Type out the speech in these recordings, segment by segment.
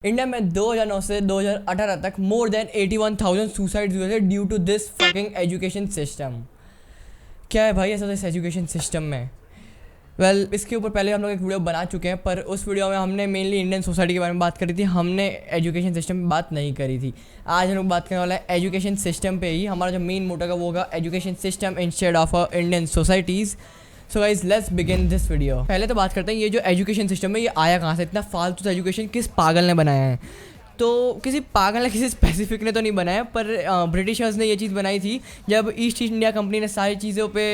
India में 2009 से 2018 तक मोर देन 81,000 सुसाइड्स हुए थे due to this fucking education system. क्या है भाई ऐसा इस एजुकेशन सिस्टम में? इसके ऊपर पहले हम लोग एक वीडियो बना चुके हैं, पर उस वीडियो में हमने मेनली इंडियन सोसाइटी के बारे में बात करी थी, हमने एजुकेशन सिस्टम में बात नहीं करी थी। आज हम लोग बात करने वाला है एजुकेशन सिस्टम पे ही। हमारा जो मेन मोटो का वो होगा education system instead of Indian societies. So guys let's begin this video. पहले तो बात करते हैं ये जो एजुकेशन सिस्टम है ये आया कहाँ से, इतना फालतू सा एजुकेशन किस पागल ने बनाया है? तो किसी पागल ने, किसी स्पेसिफिक ने तो नहीं बनाया, पर ब्रिटिशर्स ने ये चीज़ बनाई थी जब ईस्ट इंडिया कंपनी ने सारी चीज़ों पे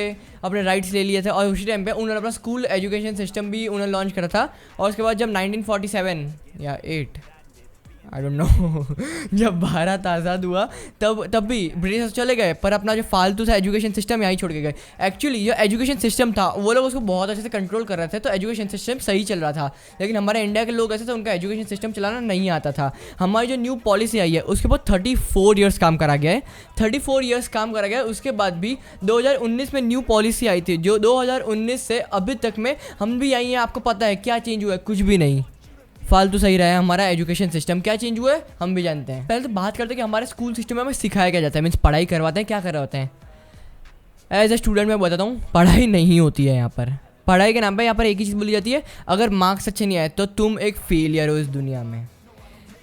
अपने राइट्स ले लिए थे, और उसी टाइम पे उन्होंने अपना स्कूल एजुकेशन सिस्टम भी उन्होंने लॉन्च करा था। और उसके बाद जब 1947 या 8 आई डोंट नो जब भारत आज़ाद हुआ तब भी ब्रिटिश चले गए, पर अपना जो फालतू था एजुकेशन सिस्टम यहाँ ही छोड़ के गए। एक्चुअली जो एजुकेशन सिस्टम था वो लोग उसको बहुत अच्छे से कंट्रोल कर रहे थे, तो एजुकेशन सिस्टम सही चल रहा था। लेकिन हमारे इंडिया के लोग ऐसे थे उनका एजुकेशन सिस्टम चलाना नहीं आता था। हमारी जो न्यू पॉलिसी आई है उसके बाद 34 ईयर्स काम करा गया है। 34 ईयर्स काम करा गया है। उसके बाद भी 2019 में न्यू पॉलिसी आई थी, जो 2019 से अभी तक में हम भी आई हैं। आपको पता है क्या चेंज हुआ है? कुछ भी नहीं, फालतू सही रहा है हमारा एजुकेशन सिस्टम। क्या चेंज हुआ है हम भी जानते हैं। पहले तो बात करते हैं कि हमारे स्कूल सिस्टम में हमें सिखाया क्या जाता है, मीन्स पढ़ाई करवाते हैं, क्या कर रहे होते हैं। एज ए स्टूडेंट मैं बताता हूँ, पढ़ाई नहीं होती है यहाँ पर। पढ़ाई के नाम पे यहाँ पर एक ही चीज़ बोली जाती है, अगर मार्क्स अच्छे नहीं आए तो तुम एक फेलियर हो इस दुनिया में।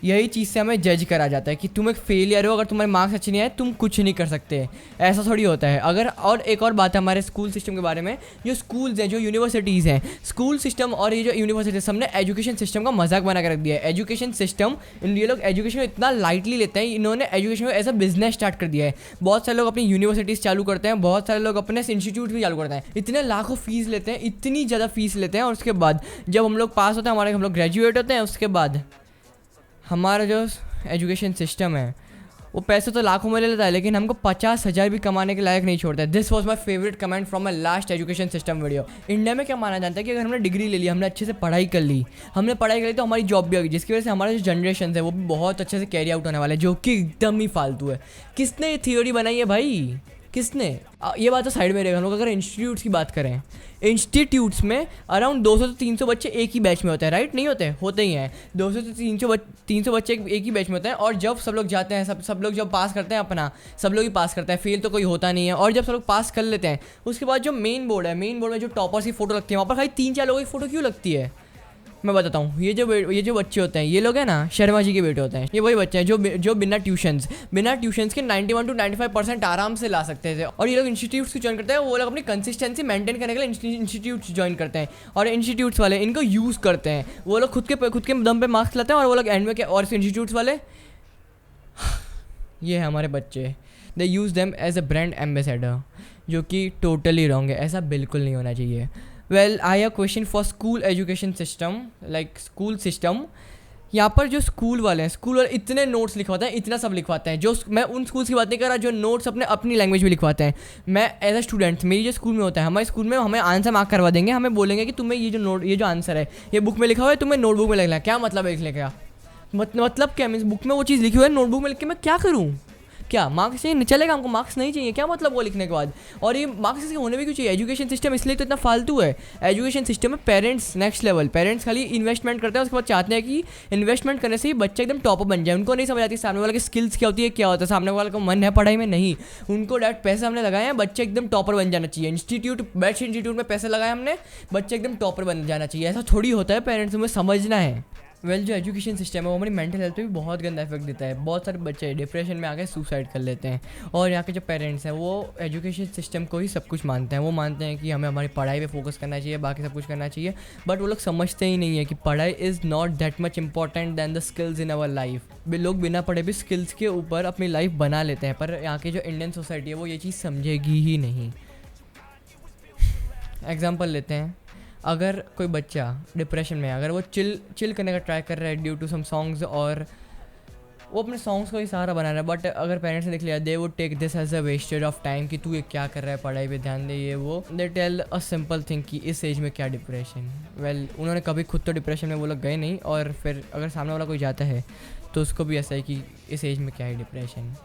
यही चीज़ से हमें जज करा जाता है कि तुम एक फेलियर हो, अगर तुम्हारे मार्क्स अच्छे नहीं आए तुम कुछ नहीं कर सकते। ऐसा थोड़ी होता है। अगर और एक और बात है हमारे स्कूल सिस्टम के बारे में, जो स्कूल्स हैं, जो यूनिवर्सिटीज़ हैं, स्कूल सिस्टम और ये जो यूनिवर्सिटीज, हमने एजुकेशन सिस्टम का मजाक बना कर रख दिया है। एजुकेशन सिस्टम, ये लोग एजुकेशन को इतना लाइटली लेते हैं, इन्होंने एजुकेशन को एज अ बिजनेस स्टार्ट कर दिया है। बहुत सारे लोग अपनी यूनिवर्सिटीज़ चालू करते हैं, बहुत सारे लोग अपने इंस्टीट्यूट भी चालू करते हैं, इतने लाखों फीस लेते हैं, इतनी ज़्यादा फीस लेते हैं। और उसके बाद जब हम लोग पास होते हैं, हम लोग ग्रेजुएट होते हैं, उसके बाद हमारा जो एजुकेशन सिस्टम है वो पैसे तो लाखों में ले लेता है, लेकिन हमको 50,000 भी कमाने के लायक नहीं छोड़ता है। This was my favourite comment from my last education system video. India में क्या माना जाता है कि अगर हमने डिग्री ले ली, हमने अच्छे से पढ़ाई कर ली, तो हमारी जॉब भी होगी, जिसकी वजह से हमारा जो जनरेशन है वो भी बहुत अच्छे से कैरी आउट होने वाला है, जो कि एकदम ही फालतू है। किसने ये थियोरी बनाई है भाई? किसने? ये बात तो साइड में रहेगा। हम लोग अगर इंस्टीट्यूट्स की बात करें, इंस्टीट्यूट्स में अराउंड 200 से 300 बच्चे एक ही बैच में होते हैं, राइट? नहीं होते? होते ही हैं। 200 से 300 बच्चे एक ही बैच में होते हैं। और जब सब लोग जाते हैं, सब लोग जब पास करते हैं अपना, सब लोग ही पास करते हैं, फेल तो कोई होता नहीं है। और जब सब लोग पास कर लेते हैं, उसके बाद जो मेन बोर्ड है, मेन बोर्ड में जो टॉपर्स की फोटो लगती है, वहाँ पर खाली 3-4 लोगों की फोटो क्यों लगती है? मैं बताता हूँ। ये जो बच्चे होते हैं, ये लोग हैं ना, शर्मा जी के बेटे होते हैं। ये वही बच्चे हैं जो बिना ट्यूशन्स के 91 to 95% आराम से ला सकते थे। और ये लोग इंस्टीट्यूट्स ज्वाइन करते हैं, वो लोग अपनी कंसिस्टेंसी मेंटेन करने के लिए इंस्टीट्यूट्स ज्वाइन करते हैं। और इंस्टीट्यूट्स वाले इनको यूज़ करते हैं। वो लोग खुद के दम पे मार्क्स लाते हैं, और वो लोग एंड में और इंस्टीट्यूट्स वाले ये है हमारे बच्चे, they use them as a brand ambassador, जो कि टोटली रॉन्ग है। ऐसा बिल्कुल नहीं होना चाहिए। Well, I have question for school education system, like school system. यहाँ पर जो स्कूल वाले इतने नोट्स लिखवाते हैं, इतना सब लिखवाते हैं। जो मैं उन स्कूल्स की बात नहीं कर रहा जो नोट्स अपनी लैंग्वेज में लिखवाते हैं। मैं एज अ स्टूडेंट, मेरी जो स्कूल में होता है, हमारे स्कूल में हमें आंसर मार्क करवा देंगे, हमें बोलेंगे कि तुम्हें ये जो आंसर है ये बुक में लिखा हुआ है, तुम्हें नोटबुक में लिखना है। क्या मतलब है लिखने का? मतलब क्या? मीन्स बुक में वो चीज़ लिखी हुई है, नोटबुक में लिख के मैं क्या करूँ? क्या मार्क्स चाहिए? नहीं चलेगा, हमको मार्क्स नहीं चाहिए। क्या मतलब वो लिखने के बाद? और ये मार्क्स इसके होने भी क्यों चाहिए? एजुकेशन सिस्टम इसलिए तो इतना फालतू है। एजुकेशन सिस्टम में पेरेंट्स नेक्स्ट लेवल, पेरेंट्स खाली इन्वेस्टमेंट करते हैं, उसके बाद चाहते हैं कि इन्वेस्टमेंट करने से ही बच्चा एकदम टॉपर बन जाए। उनको नहीं समझ आती सामने वाले की स्किल्स क्या होती है, क्या होता है, सामने वाले को मन है पढ़ाई में, नहीं। उनको डायरेक्ट पैसे हमने लगाए हैं, बच्चे एकदम टॉपर बन जाना चाहिए। बेस्ट इंस्टीट्यूट में पैसे लगाए हमने, बच्चे एकदम टॉपर बन जाना चाहिए। ऐसा थोड़ी होता है। पेरेंट्स में समझना है। जो एजुकेशन सिस्टम है वो हमारी मेंटल हेल्थ पे भी बहुत गंदा इफेक्ट देता है। बहुत सारे बच्चे डिप्रेशन में आके सुसाइड कर लेते हैं। और यहाँ के जो पेरेंट्स हैं वो एजुकेशन सिस्टम को ही सब कुछ मानते हैं। वो मानते हैं कि हमें हमारी पढ़ाई पे फोकस करना चाहिए, बाकी सब कुछ करना चाहिए। बट वो लोग समझते ही नहीं है कि पढ़ाई is not that much important than the skills in our life. लोग बिना पढ़े भी स्किल्स के ऊपर अपनी लाइफ बना लेते हैं, पर यहाँ की जो इंडियन सोसाइटी है वो ये चीज़ समझेगी ही नहीं। एग्जाम्पल लेते हैं, अगर कोई बच्चा डिप्रेशन में है, अगर वो चिल करने का ट्राई कर रहा है ड्यू टू सम सॉन्ग्स, और वो अपने सॉन्ग्स को ही सहारा बना रहा है, बट अगर पेरेंट्स ने देख लिया, they would take this as a wasted of time कि तू ये क्या कर रहा है, पढ़ाई पे ध्यान दे, ये वो। They tell a simple thing कि इस एज में क्या डिप्रेशन। उन्होंने कभी खुद तो डिप्रेशन में वो लोग गए नहीं, और फिर अगर सामने वाला कोई जाता है तो उसको भी ऐसा है कि इस एज में क्या है depression.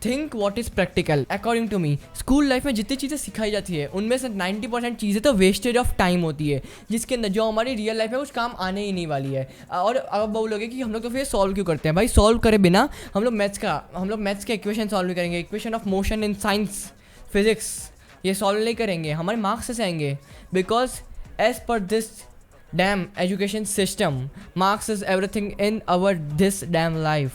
Think what is practical according to me. School life में जितनी चीज़ें सिखाई जाती है उनमें से 90% चीज़ें तो वेस्टेज ऑफ टाइम होती है, जिसके अंदर जो हमारी रियल लाइफ में कुछ काम आने ही नहीं वाली है। और अब बोलोगे कि हम लोग तो फिर सॉल्व क्यों करते हैं, भाई सॉल्व करे बिना हम लोग मैथ्स के इक्वेशन सॉल्व भी करेंगे, equation of motion in science physics ये सॉल्व नहीं करेंगे, हमारे मार्क्स से आएंगे। Because as per this damn education system marks is everything in our this damn life.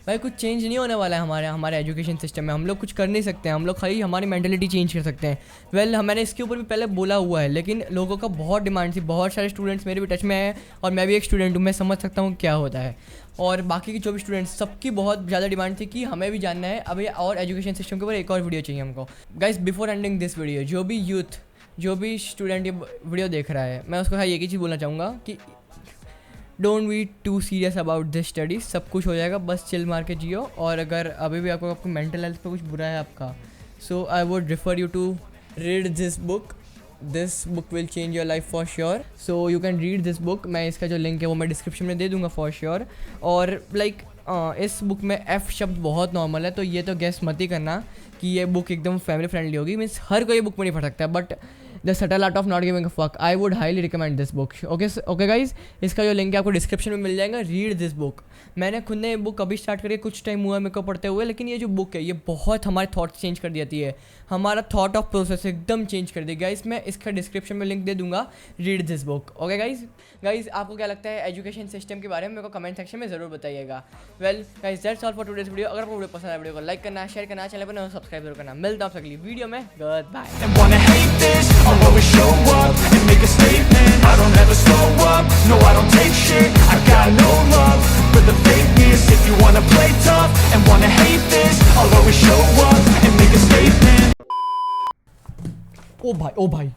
भाई कुछ चेंज नहीं होने वाला है हमारे एजुकेशन सिस्टम में, हम लोग कुछ कर नहीं सकते हैं, हम लोग खाली हमारी मेंटेलिटी चेंज कर सकते हैं। मैंने इसके ऊपर भी पहले बोला हुआ है, लेकिन लोगों का बहुत डिमांड थी, बहुत सारे स्टूडेंट्स मेरे भी टच में हैं और मैं भी एक स्टूडेंट हूँ, मैं समझ सकता हूँ क्या होता है। और बाकी की जो भी स्टूडेंट्स सबकी बहुत ज़्यादा डिमांड थी कि हमें भी जानना है अभी और एजुकेशन सिस्टम के ऊपर एक और वीडियो चाहिए हमको। Guys before ending this video, जो भी स्टूडेंट ये वीडियो देख रहा है, मैं उसको हाँ एक ही चीज़ बोलना चाहूँगा कि don't be too serious about this study, सब कुछ हो जाएगा, बस चिल मार के जियो। और अगर अभी भी आपको मेंटल हेल्थ पे कुछ बुरा है आपका, so I would refer you to read this book will change your life for sure. So you can read this book, मैं इसका जो लिंक है वो मैं डिस्क्रिप्शन में दे दूंगा फॉर श्योर। और इस बुक में एफ शब्द बहुत नॉर्मल है, तो ये तो गेस मत ही करना कि ये बुक एकदम फैमिली फ्रेंडली होगी। मीन्स हर कोई बुक में नहीं पढ़ सकता है, but the subtle art of not giving a fuck, I would highly recommend this book. Okay guys, इसका जो लिंक है आपको डिस्क्रिप्शन में मिल जाएगा। Read this book. मैंने खुद ने ये बुक अभी स्टार्ट करी, कुछ टाइम हुआ मेरे को पढ़ते हुए, लेकिन ये जो बुक है ये बहुत हमारे थॉट्स चेंज कर देती है, हमारा थॉट ऑफ प्रोसेस एकदम चेंज कर देगी। गाइज मैं इसका डिस्क्रिप्शन में लिंक दे दूंगा, read this book. Okay guys आपको क्या लगता है एजुकेशन सिस्टम के बारे में, मेरे को कमेंट सेक्शन में ज़रूर बताइएगा। Well guys that's all for today's video. अगर आपको वीडियो पसंद आए वीडियो को लाइक करना, शेयर करना, चैनल पर सब्सक्राइब जरूर करना। मिलता हूँ अगली वीडियो में, good bye. And make a statement, I don't ever slow up, no I don't take shit, I got no love for the fakeness. If you wanna play tough and wanna hate this, I'll always show up and make a statement. Oh bhai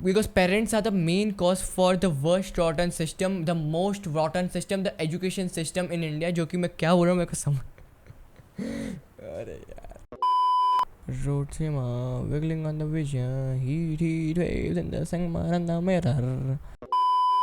because parents are the main cause for the worst rotten system, the most rotten system, the education system in India। जो कि मैं क्या बोल रहा हूँ मेरे को समझ अरे यार Rotsima wiggling on the vision, heat waves in the sangmarana mirror.